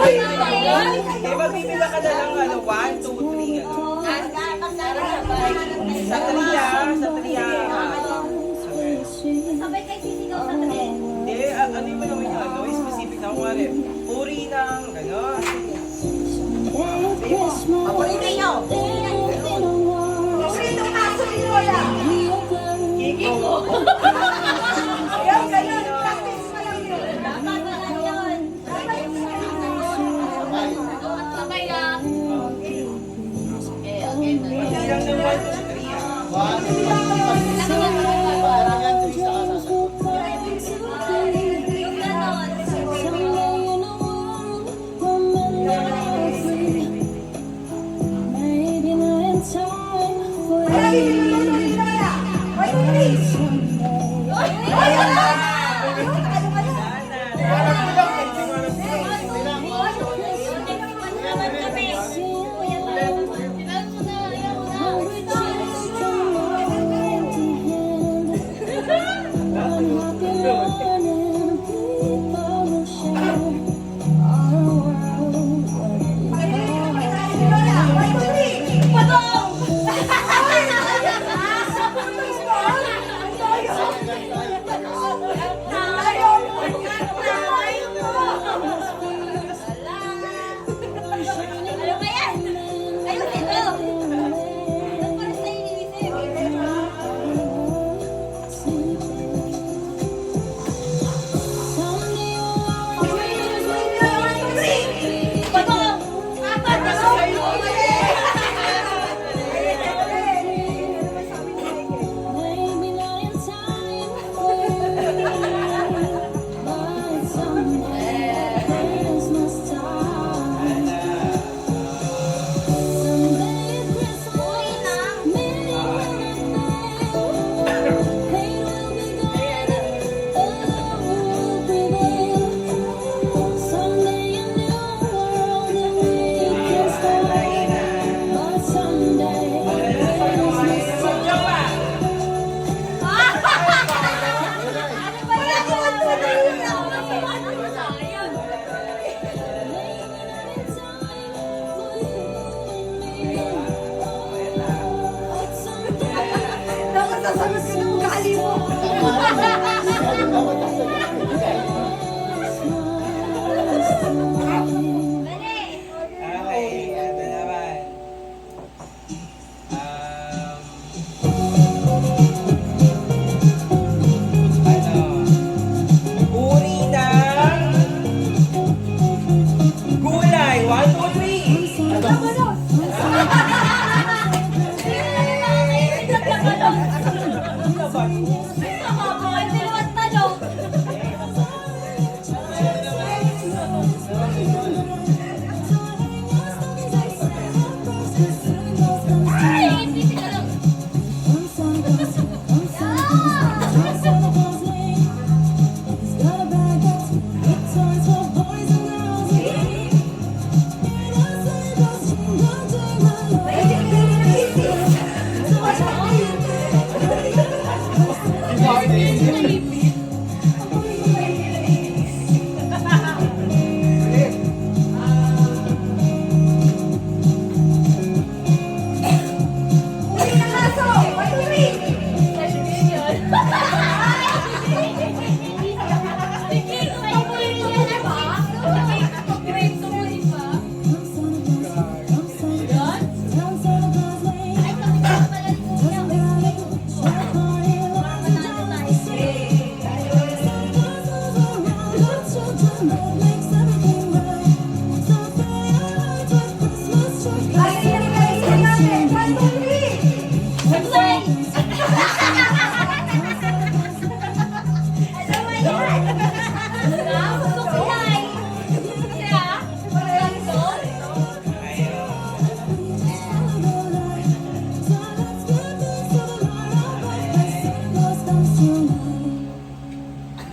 Eh, magbibilang ka na lang, 1, 2, 3, Sa 3, sa 3. Sabay kayo sisigaw sa tabi. Hindi, ano yung naman yung specific na kung puri ng, gano'n. Paborito nyo. Paborito ng aso ni Lola. Kiki ko. Ayaw, ganun. Practice pa lang yun. Dapat na lang yun. Sabay lang. Magbilang ng 1, 2, 3, Yung ganon. Ano ba yan? Ayusin mo! Nagparas na iniisip. Bagong! Apat na sa'yo! Dapat sasagot ka ng ugali mo. Okay, ito naman. Uri ng gulay. 1, 2, 3.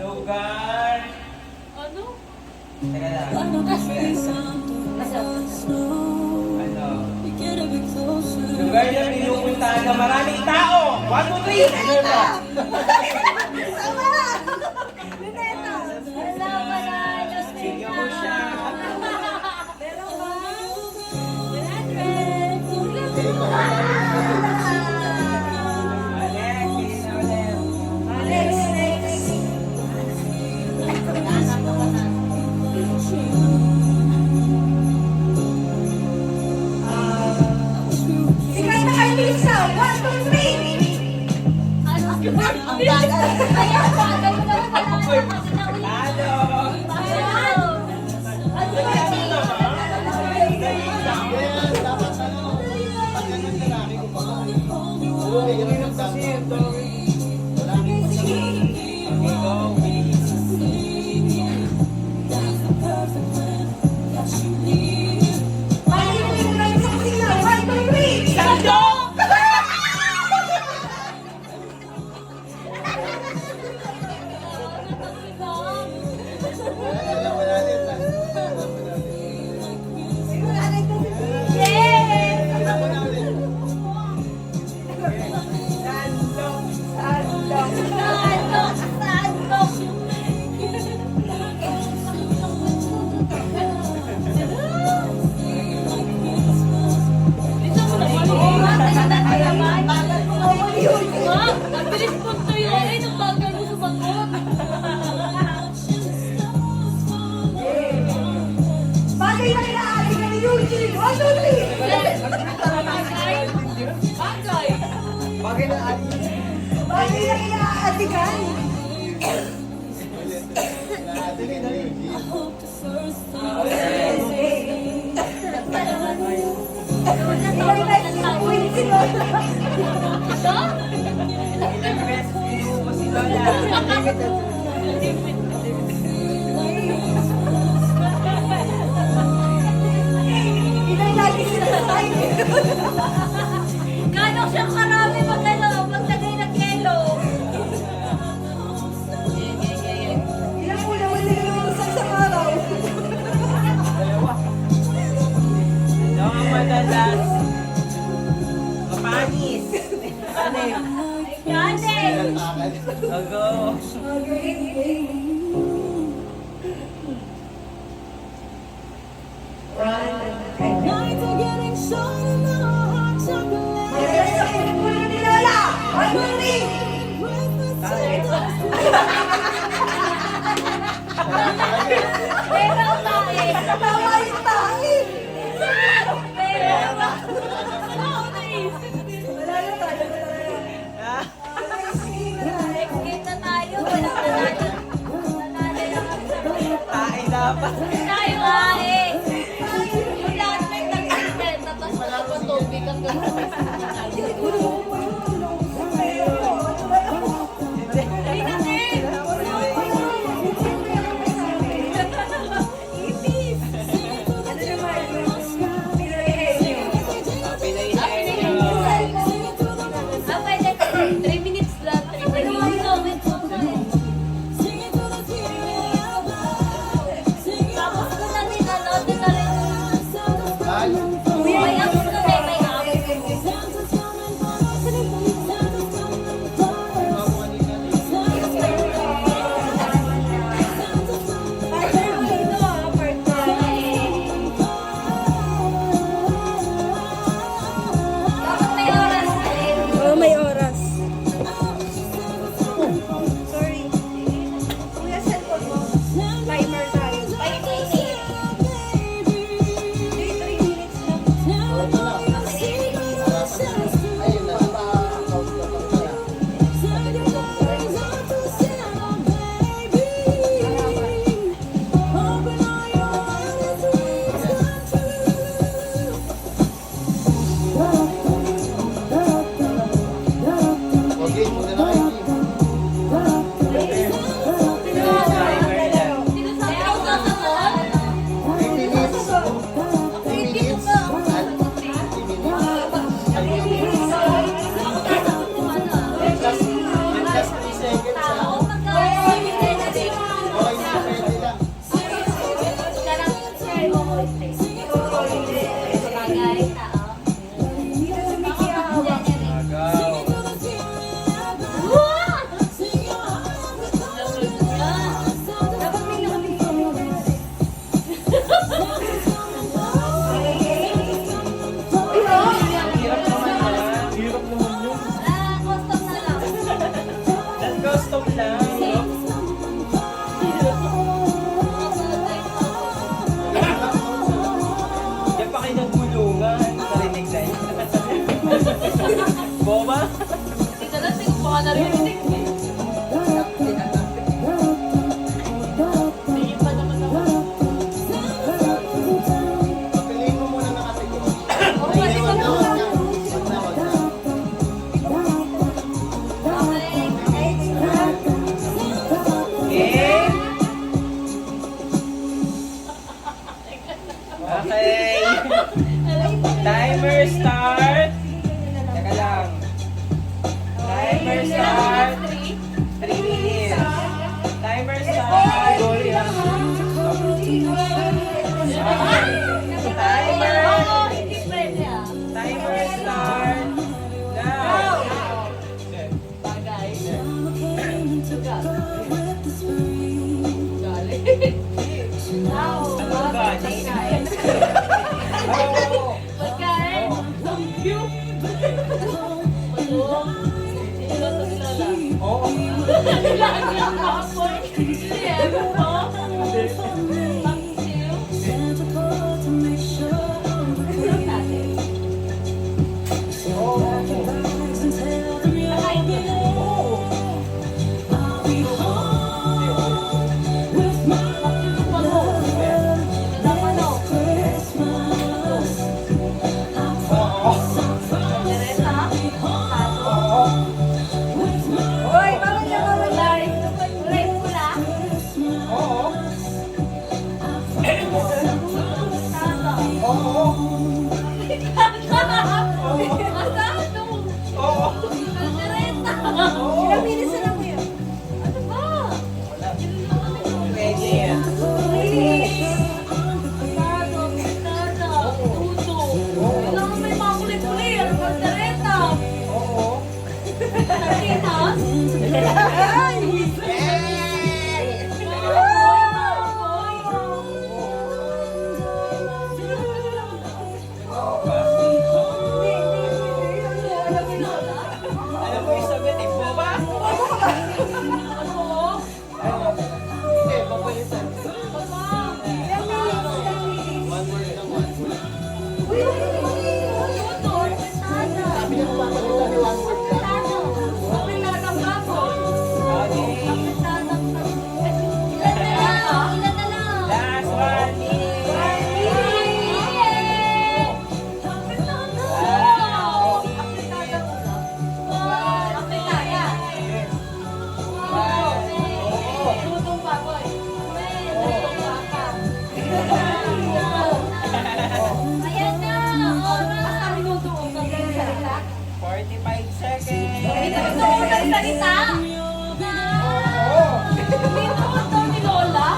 Lugar. Ano? Teka lang. Ano? Lugar na pinupuntahan ng maraming tao. 1, 2, 3. Sama na! Luneta! Wala pala! Just Bigyan mo siya. Ang bagal. Kaya bagal mo naman wala na kasi nauli. Hello! Ayan. Ano ba Ano naman? Dali lang. Yes, dapat ano, pag ganun lalaki ko pa. Oo, hirap kasi ito. Lalaki ko sa Okay, go. Bilis. Pakinig mo lang sa kusina. 1, 2, 3. Sandok! alam mo natin. Alam mo natin. Sinungaling ko si Pete. Yes! Alam mo natin. Sandok! Sandok. Sandok! Sandok! Bisa mo naman eh. Matanda naman. Bagal mo naman yun. Ma, ang bilis po tayo eh. Nung bagal mo sumagot. Bagay na kailangan ka ni Eugene. 1, 2, 3. Yes! Bagay. Bagay. Bagay na ali. Bagay na kailangan ka. Dali, dali. Ilang beses na po yung si Lola. Ilang beses pinuho ko si Lola. Ilang lagi sila sa tayo. Gano'n siya karami maglagay ng yelo. Ilang mo naman nila naman sa isang araw. Dalawa. Ito ang madalas. Mapanis. Ano yun? Gano'n. Go. Madalas sa puno ni Lola. 1, 2, 3. Pero tayo. Tama yung tayo. Pero ako naisip din. Wala na tayo. Ah, Next game na tayo. Wala na tayo. Nanalo lang ang sabi. tae dapat. Tayo nga eh. Yung lahat may nag-intend. Tapos wala pa tubig ang gano'n. Hindi na din. Ipis. Ano naman? Pinag-ihenyo. Pinahihenyo. Ah, pwede. 3 minutes lang. 3 minutes. Tapos ko na din ano, din na rin. Ay, May apps na din, may apps. Dapat may oras din. Oo, may oras. Sorry. Kuya, cellphone mo. Timer tayo. 5 minutes. 3 minutes lang. ayun na. Naka-out ka pa rin na. Okay, muna na kayo. Timer lang. Sinasabi ko sa mo? 3 minutes. 3 minutes. At 3 minutes. Last 3 seconds. Tao, magkakaroon na din. Okay na, pwede lang. Bagay, tao. Dito sa Mickey hawak. Agaw. Dapat may nakapigil. Hirap naman yan. Hirap naman yun. Custom na lang. Nag-custom lang. Diyan pa kayo nagulungan. Narinig na yun. Boba? Hindi ka lang, baka narinig. Oo. Hoy, bawal na bawal na. Ilang minutes na lang mo yun? Pwede yan. Oo. Alam mo yung sagot eh, boba? Hindi, papalitan. One word lang, one word. Sabi niya papalitan ni one word lang. Last one Ayan na! Oras! 45 seconds. Ito ko ng salita! Minuto daw ni Lola?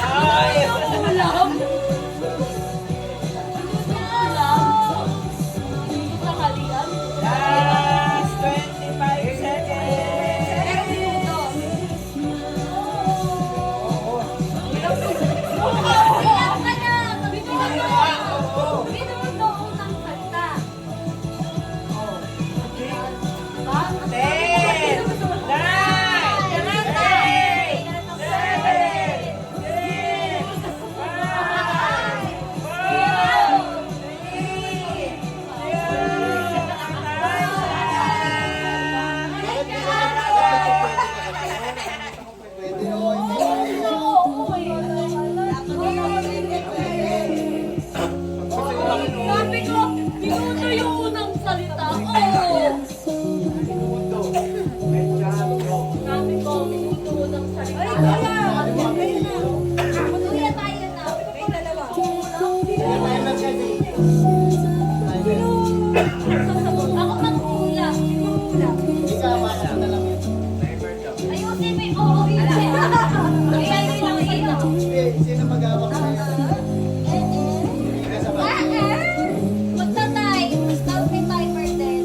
Ay! Ulam? Ulam? Sa kalian? Last 25 seconds. Pero minuto. Ilan ka na? Minuto! Minuto unang salita. Ba? 10, 9, 8, Pwede o hindi. Sabi ko, minuto yung unang salita ko. Sabi ko, minuto unang salita. Kuya, tayo na. May dalawa. Timer ka din. Timer. Ako magkula. Hindi ka, baka na lang yun. Ayusin mo yung oo. Kaya yun lang ito. Hindi, sino mag-awak na yun? Hindi ka sa bahay. Magta-time. Start may timer din.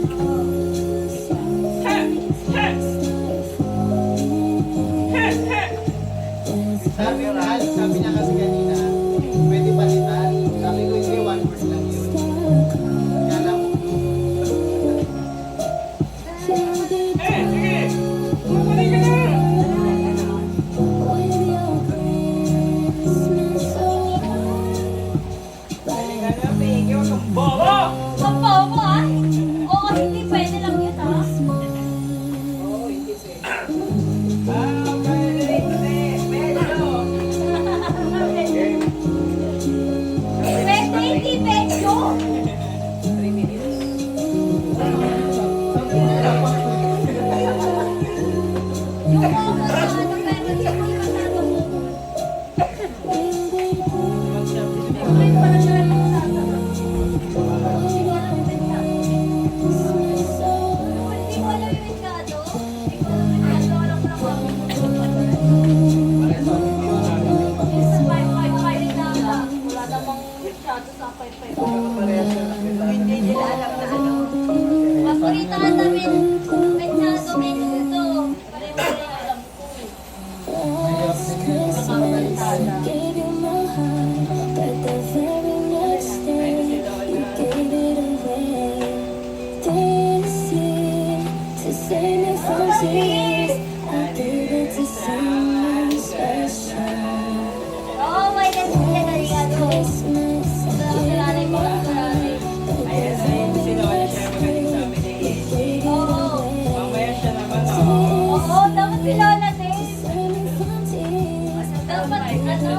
Sabi niya kasi kanina, pwede palitan. Sabi ko hindi, one word lang yun. Kala ko, Bobo! Papa mo ah. Oo, hindi pwede lang yun ah. Pwede, hindi medyo. Yung oo na ano, pero hindi masyado mo. May parang nalalaman sa hindi ko alam yung benta. Hindi ko alam yung masyado. Hindi ko alam yung masyado. Alam ko lang kung sa 555 na lang. Wala namang masyado sa 555. Hindi nila alam na ano. Paborito ka namin masyado minuto. Pare-pare alam ko. Gave you my heart, but the very next day you gave it To save me from tears, I gave it to someone special. Oo, may nagsigaligado. Christmas, Ito ang kalalay ko. Ayan, sino wala siya magaling sa amin eh. Oo. Mamaya siya naman, oh. Oo, dapat kilala din. save me from tears. Dapat,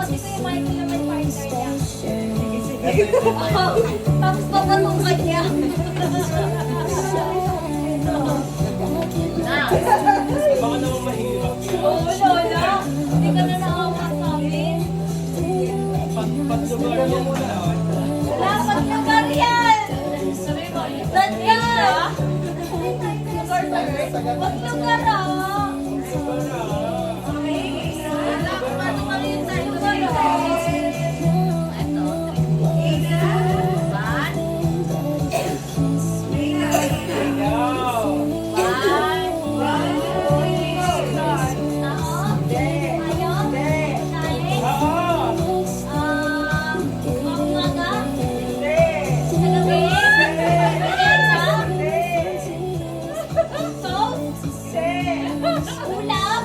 si Kuya Michael na may partner niya. Sige, Oo, tapos papatungkad niya. baka naman mahirap yun. Oo, Lola. Hindi ka na nakawa sa amin. Pagsugar niya muna, oh. Dapat lugar yan! Saan yan? Wag lugar ah! Paano kami yung tayo Ulam?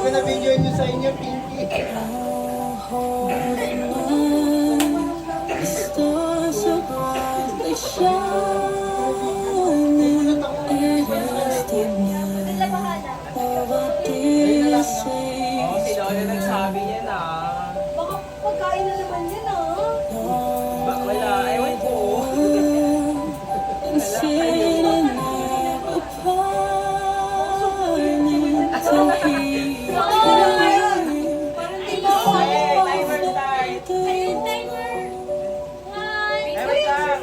pinabidyo nyo sa inyo, Pinky. Holding on, the stars so brightly shining, and it's the night of our dear Oh, si Lola nagsabi niya na. Baka pagkain na naman yan Wala, ewan ko. and sitting there pining to hear Parang di ba ako? Hey, timer start. Ayun, timer. One. Timer start.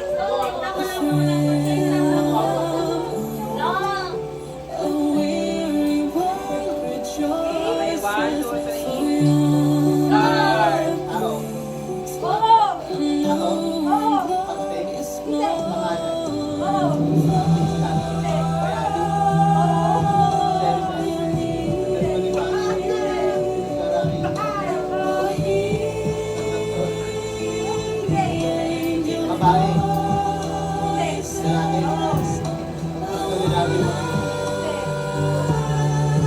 Long. a weary world Okay, 1, 2, 3. rejoicing. Start. Ako. Oo! Ako. Oo! Pagte. Hindi! Pangalan. Oo! Babae. Lalaki. Lalaki.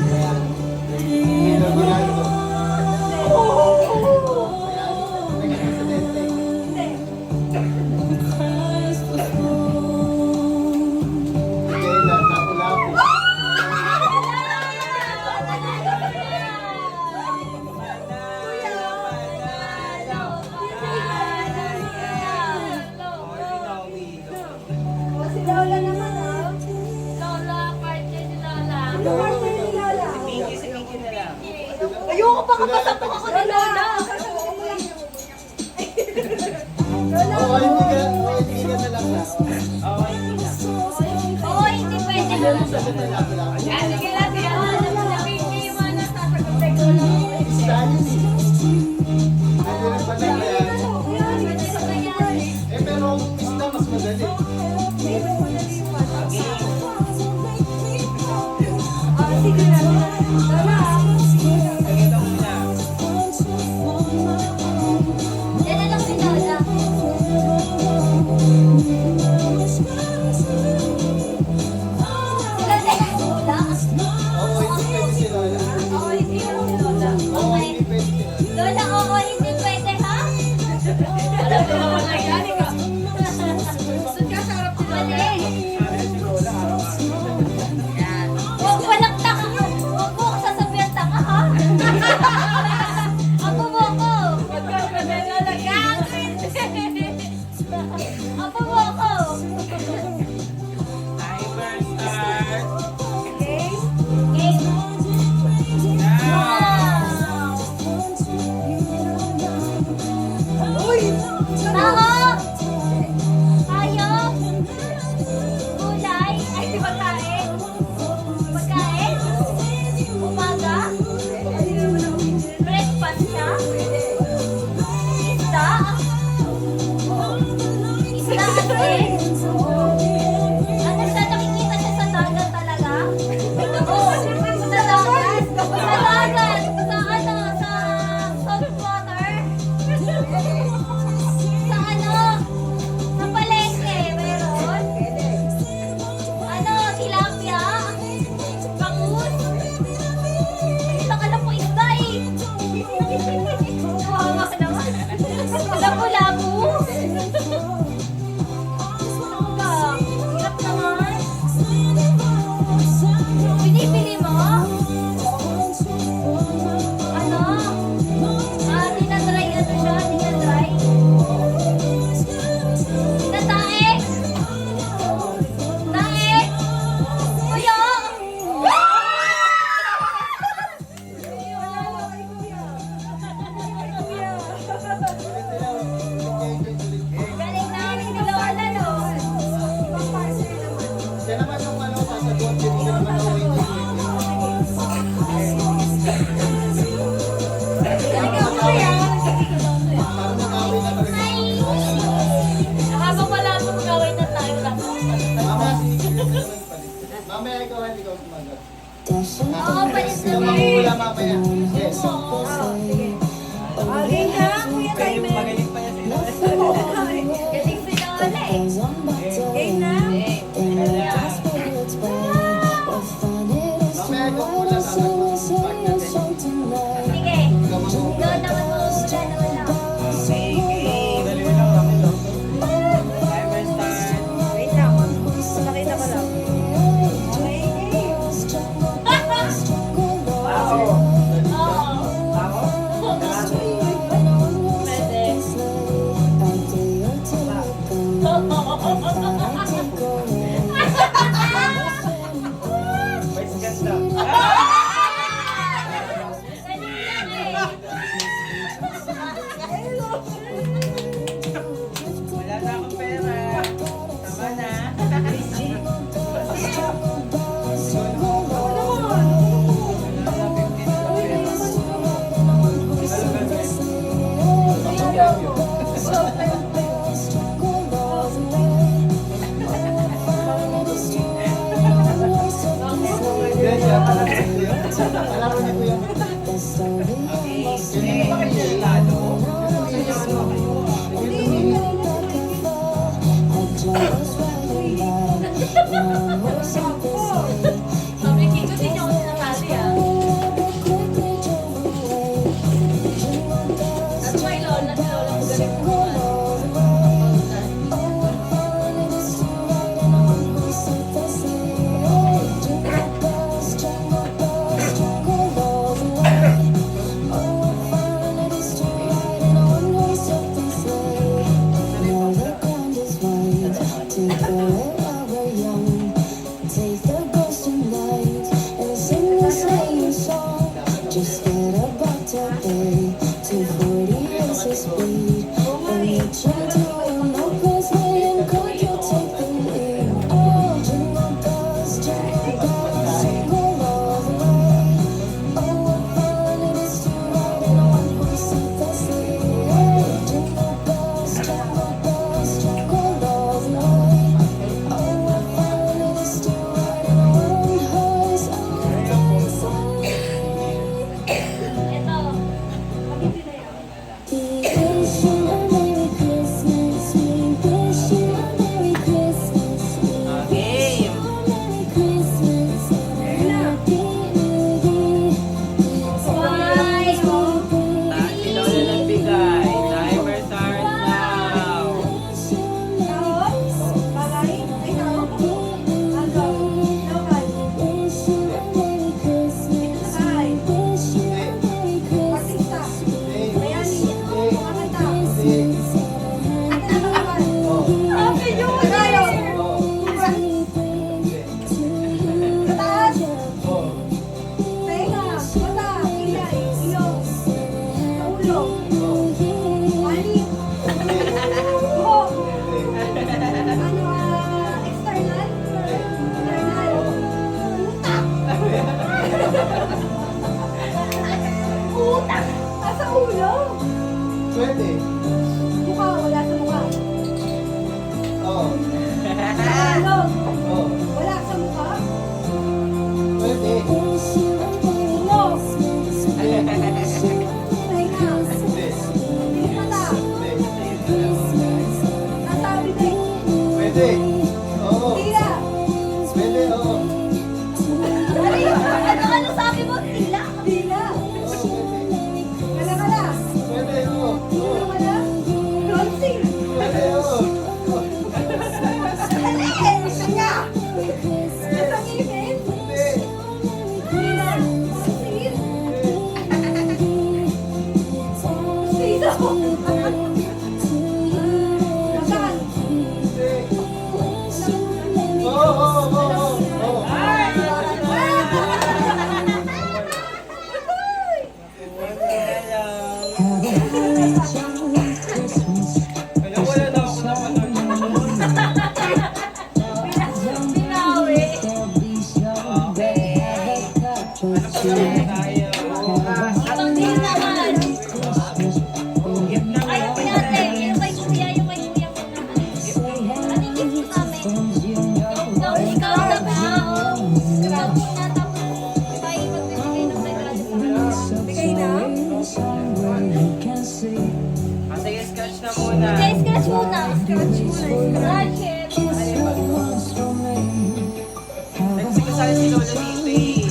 Ayan. Ito, ginagawa ko. Ayan. Naging sa dente. Christ was born. Kailan, lapu-lapu. O, si Lola naman Lola, partner ni Lola. Ano partner ni Lola? Si Pinky na lang. Ayoko pa kapasapok ako ni Lola! Oo, hindi ka na lang na. Oo, hindi na. Oo, hindi pwede. Lapu-lapu. Ah, sige lang, sige lang. Sabihin niyo yung mga nasasagot ko lang. Stanis eh. Ano rin pala kaya? Pwede sa kanya. Eh, pero ang isda mas madali. Sige na, Lola! Sige daw muna. Yan na lang si Lola. Sila din. Lola. Oo, hindi pwede si Lola. Oo, hindi lang si Lola. Oo, hindi pwede si Lola. Lola, oo, hindi pwede, ha? Alam ko naman na yan, ikaw. Saan ka sa harap ni Lola? Huwag walang tanga. Huwag mo ako sasabihan tanga, ha? Ako mo ako. Huwag ka Lola. Ako mo ako. Timer start. Okay. Uy! Tao! Hayop! Gulay! Ay, di pagkain! Pagkain? Umaga? Breakfast siya? Isda? Isda kasi? Ano siya? Nakikita siya sa dagat talaga? Ito po! Sa dagat? Sa dagat! Sa ano? Sa salt water? Sa ano? Sa palengke, meron? Ano? Tilapia? Bangus? Ay, baka lang po isda eh. Kawawa ka naman. Labo-labo? Ano ba? Hirap naman. Binibili mo? Ano? Tinatry ano siya? Tinatry? Tinatae? Tae? Kuya? Galing namin ni Lola, no? Siya naman yung ano, sasagot, hindi ka naman ang waiting. Galing ako kuya. Parang nakawin na talaga. Habang wala akong gawin na tayo lang. Mamaya si mamaya ikaw hindi ka sumagot. Oo, palis na Ikaw mangungula mamaya. Yes. Okay na, Kuya Kayo Timer! magaling pa yan si Lola. Galing si Lola eh. Okay na? Mamaya ikaw muna sasagot. Pagdating. Sige. Ikaw naman mo. Wala na wala. Okay, game. Dali lang ako to. Timer start. Wait lang. Nakita ko lang. Okay, game. Ako. Oo. Ako? Pwede. Vice ganda. Dali lang eh. Wala na akong pera. Tama na. Hindi, siya pala nito yun. Palaro nito yun. Hindi ba kayo lalo? Sabi, Kiko, di niyo ako sinasali ah. That's why Lola, si Lola mo galing mo Just get about to day 240 is the speed. When you try to no place where you could you take the lead. Oh, jingle bells, jingle all the way. Oh, what fun it is to ride in a one-horse open sleigh. Jingle bells, jingle all the way. Oh, what fun it is to ride in a one-horse open sleigh. Ito. We wish you a Merry Christmas. We wish you a Merry Christmas. We wish you a Merry Christmas and a Happy New Year. It's Why? Si Lola nagbigay. Timer start now. wish you a Merry Bagay? Ikaw? Ano? Local? wish you a Merry Christmas. Ay. Wish you a Merry Artista? Christmas. Bayani? Makakanta? Christmas and a Ano naman? Happy New Tayo. Happy New Taas? Year. Tenga? Mata? Ilay? Ilong? Ulo? Ani? Buhok? Ano, external? Internal? Utak? Asa ulo? Pwede. Mukha, wala sa mukha. Oo. Ano? Oo. Wala sa mukha? Pwede. Wish you a Merry Christmas. Tenga? Hindi. Hindi mata? Christmas. Nasa bibig? Pwede. Oo. Tila? Pwede, oo. Ano sabi mo? Tila? Tila? Oo, pwede. Kala-kala? Pwede, oo. Oo. Kala-kala? Ronsing? Pwede, oo. Ano eh? Kanya? Nasa ngipin? Pwede. Tila? Ronsing? Sino? Nasaan? Pwede. Oo, oo, oo, oo. Alam, wala na ako napanood. Binawi. Ano pa naman tayo? Ibang din naman. Gift na Ay, yung natin. Yung kay kuya, yung kay kuya mo naman. Ano yung gift namin? Ikaw na ba? Ikaw muna, tapos tayo magbibigay ng regalo sa kanya. Bigay na? Sige, scratch na muna. Okay, scratch muna. Scratch muna. Scratch it. Nagsigasali si Lola dito eh.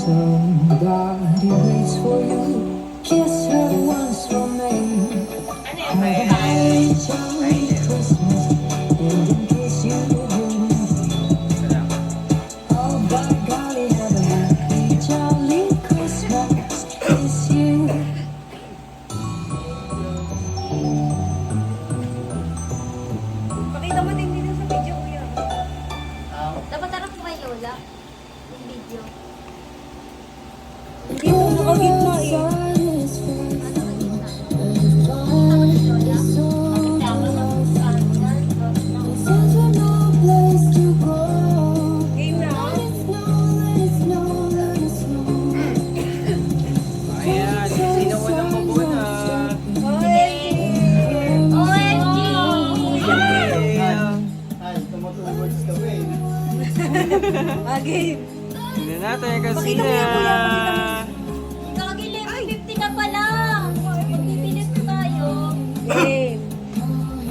Somebody waits for you. Kiss her once for me. Have a holly jolly Christmas. And in case you didn't, oh by golly, have a happy jolly Christmas. Kiss you. Pakita mo din dito sa video, kuya. Dapat harap mo kay Lola. Yung video. Dito, nakagitna eh. Game na. Ayan, sino unang mabuna? OMG! Ay, tumutugod ka ba eh. Game. Tignan natin kasi Pakita mo yan, kuya, pakita mo. Kakagilim, 50 na pala. Pipilit ko tayo. Game.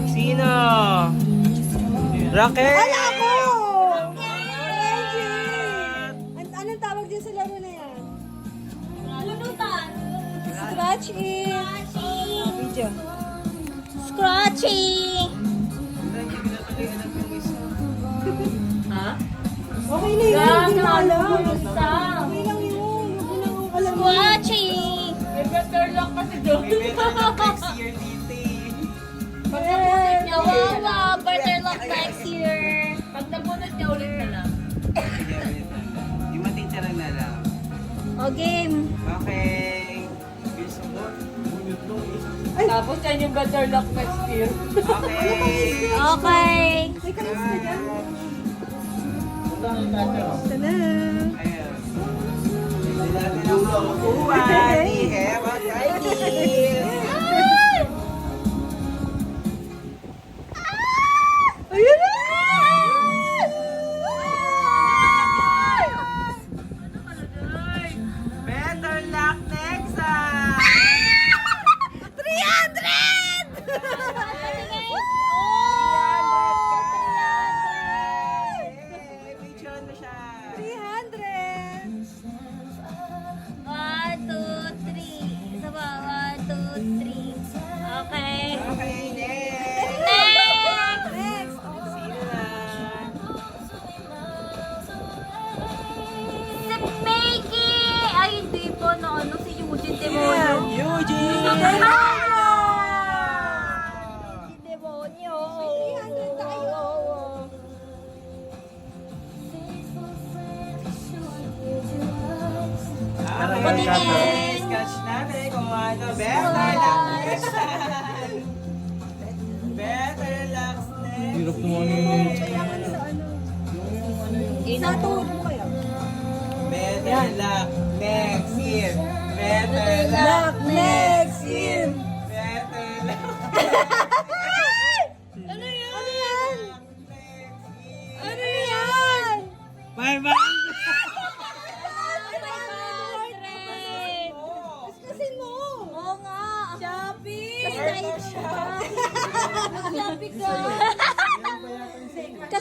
Sino? Raquel! Wala ako! Anong tawag din sa laro na yan? Lulutan. Scratch it. Video. Scratchy! Okay na yun, hindi na alam. Basta. Okay lang yun. Huwag mo nang alam. Scratchy! May better luck next year dito eh. Nawawa! Better luck next year! Pag nabunod niya ulit na lang. Sige, wait lang. Yung matitira na lang. O, game. Okay. Bilis mo. Tapos yan yung better luck next year. Okay. Okay. May kalis ka dyan. Punta na yung camera. Ito na. Ayan. Hindi natin ang makukuha ni Eva Kainis. Ayun na! Better luck next time! 300! Yay! Picture mo siya. 300! 1, 2, 3. Isa pa. 1, 2, 3. Okay. Okay, next! Next! Next! Sino na? Si Mikey! Ay, hindi po. Ano, si Eugene Demonyo. Eugene! Demonyo. 300 tayo! Okay, sketch natin kung ano. Better luck next time! Better luck next Hirap naman yun. Kailangan sa ano. Ina Sa tour mo kaya? Better luck next year! Better Luck next year! Better luck Ano yan? next year! Ano yan? Bye-bye! Kasin mo! Oo nga. Shopee! Shopee ka.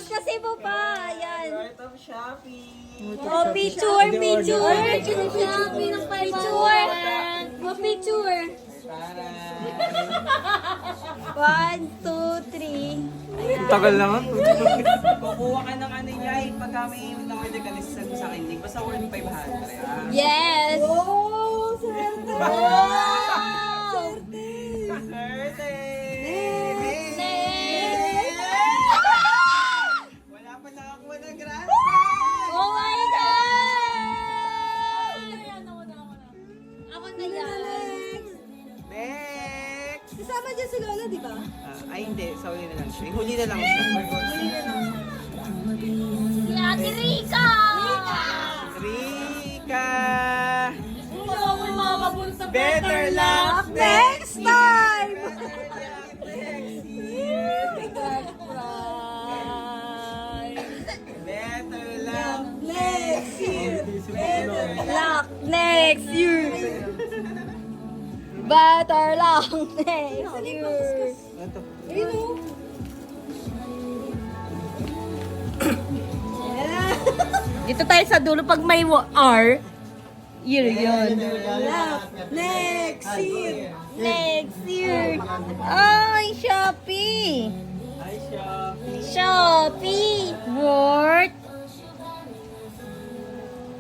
Kasi mo pa. Ayan. Part of Shopee! Oh, picture. Shopee ng 5 picture. Oh, picture. Para! 1, 2, 3. Tagal naman. Kukuha ka ng ano niya, pagka may na-order ka sa akin, link. Basta worth 500. Ah. Yes. Oh, swerte! Wow. Swerte! Wala pa nakakuha ng grand prize! Oh my God! Ako na yan. Next! Kasama dyan si Lola, di ba? Ay hindi, sa huli na lang siya. Yung huli na lang siya. Si Ate Rika! Rika! Makakabulsa Better luck Next time! next year! Better luck next year! Better luck! Luck next year! Better luck next year! Ito. Ayun o. Dito tayo sa dulo pag may R. year yun. Love. Next year. Next year. Ay, Shopee. Hi, Shopee. Shopee. Worth.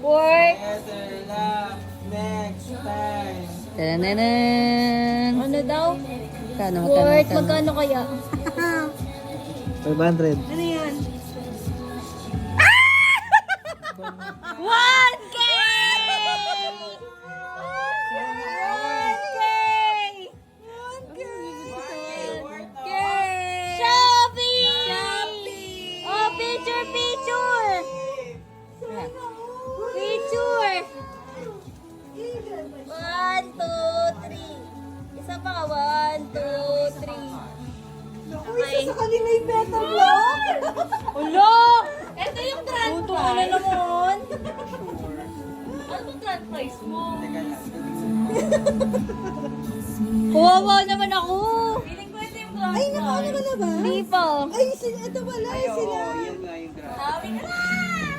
Better luck next time. Tananan. Ano daw? Kano, Worth, magkano kaya? 500. Ano yan? 1K! 1K! Shopee! Oh, picture, picture! Picture! 1, 2, 3. Isa pa ka, 1, 2, 3. Uy, isa sa kanila yung better luck. Ulo! Ito yung grand prize. Ano naman? Ano yung grand prize mo? Teka lang. Kawawa naman ako. Feeling ko ito yung grand Ay, nakaano ka na ba? Hindi pa. Ay, ito pala. Ay, oo, Sila. yun nga yung grabe. Sabi ka na!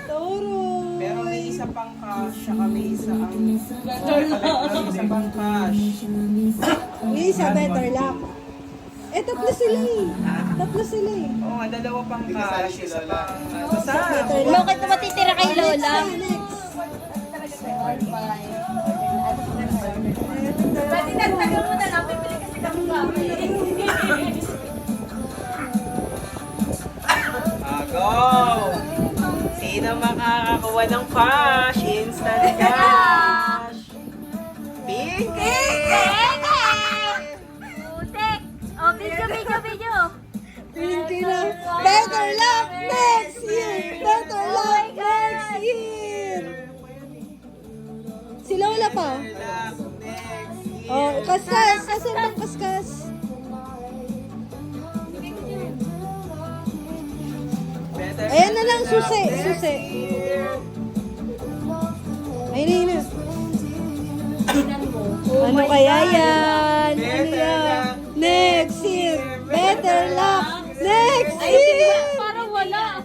Toro. Pero may isa pang cash, saka may isa ang... May isa pang cash. May isa better luck. Eh, tatlo sila eh. Tatlo sila eh. Oo nga, dalawa pang cash, isa pang... Basta! Bakit na matitira kay Lola? Next. Pati nagtagal mo na lang, pipili kasi kami kami. Go! Sino makakakuha ng cash? Instant cash! Pinky! Putek! Oh, video, video, video! Pinky na. Better luck next year. Better luck next year. Si Lola pa. Oh, kaskas. Kasan bang kaskas? Better Ayan na lang, susi. Susi. Ayun na. Ano kaya yan? Ano yan? Next year. Better luck next year. Parang wala.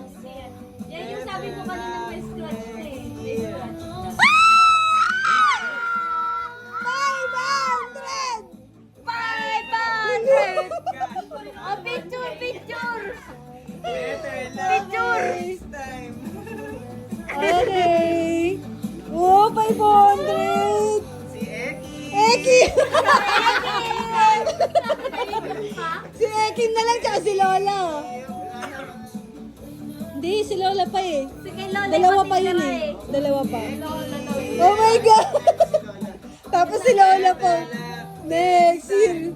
Yan yung sabi mo kanina may scratch na eh. May scratch. 500! Oh, picture, picture! Better luck next time! Okay. Oh, 500. Si Eki! Eki! Si Eki na lang tsaka si Lola. Hindi, si Lola pa eh. Sige, Lola, Dalawa pa yun eh. Dalawa pa. Oh my God! Tapos si Lola pa. Next year.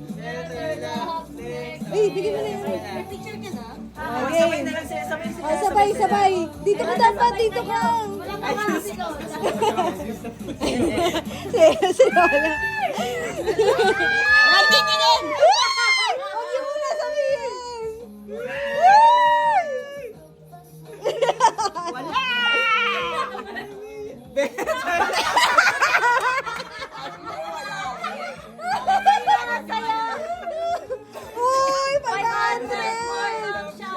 Ay, bigyan mo na yun. May picture ka na? Okay. Sabay na lang sila, sabay sila. Oh, sabay, sabay. Dito ka dapat, dito ka. Wala pa nga si Lola. Si Lola. Ay, titingin! Huwag niyo muna sabihin. Uy, 500!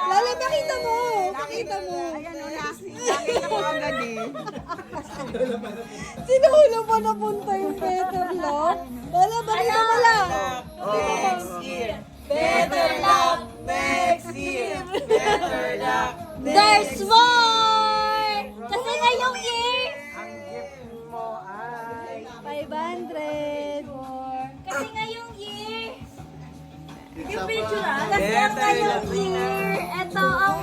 Lala, pakita mo. Pakita mo. Nakita ko agad eh. Sinulo pa napunta yung better luck. Lala, pakita mo lang. Next year! Better luck next year! Better luck There's more! Kasi ngayong year, Ang gift mo ay... 500. kasi ngayong year, yung picture Kasi ang Better ngayong luck year. ito ang